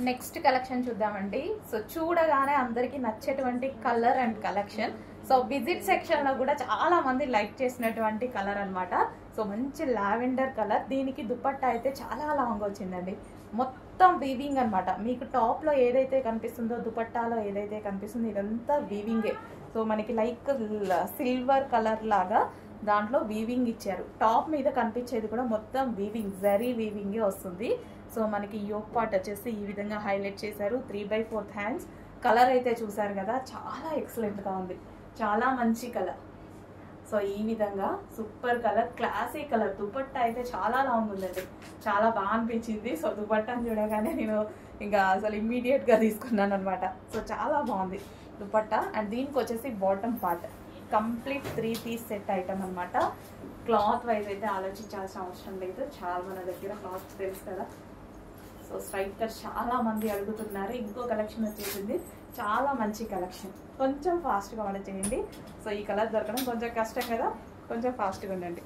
Next collection చూద్దామండి. So చూడగానే అందరికి నచ్చేటువంటి colour and collection. So visit section లో కూడా చాలా మంది లైక్ చేసినటువంటి కలర్ అన్నమాట. సో మంచి లావెండర్ కలర్. దీనికి దుపట్టా అయితే చాలా లాంగ్ వచ్చిందండి. మొత్తం వీవింగ్ అన్నమాట. మీకు టాప్ లో ఏదైతే కనిపిస్తుందో దుపట్టాలో ఏదైతే కనిపిస్తుందో ఇదంతా వీవింగే. సో మనకి లైక్ సిల్వర్ కలర్ లాగా దాంట్లో వీవింగ్ ఇచ్చారు. టాప్ మీద కనిపించేది కూడా మొత్తం వీవింగ్, జరీ వీవింగే వస్తుంది. సో మనకి యోక్ పార్ట్ వచ్చేసి ఈ విధంగా హైలైట్ చేశారు. 3/4 హ్యాండ్స్. కలర్ అయితే చూసారు కదా, చాలా ఎక్సలెంట్ గా ఉంది, చాలా మంచి కలర్. సో ఈ విధంగా super colour, classy colour. Dupatta అయితే చాలా లాంగ్ ఉందండి, చాలా బాగా అనిపించింది. సో దుపట్టాను చూడగానే నేను ఇంకా అసలు ఇమ్మీడియట్ గా తీసుకున్నాను అనమాట. సో చాలా బాగుంది దుపట్టా. అండ్ దీనికి వచ్చేసి bottom part complete 3 piece set item అనమాట. క్లాత్ వైజ్ అయితే ఆలోచించాల్సిన అవసరం లేదు, చాలా మన దగ్గర క్లాత్ తెలుసు కదా. సో స్ట్రైట్ కట్ చాలా మంది అడుగుతున్నారు. ఇంకో కలెక్షన్ వచ్చేసింది, చాలా మంచి కలెక్షన్. కొంచెం ఫాస్ట్గా ఆర్డర్ చేయండి. సో ఈ కలర్ దొరకడం కొంచెం కష్టం కదా, కొంచెం ఫాస్ట్గా ఉండండి.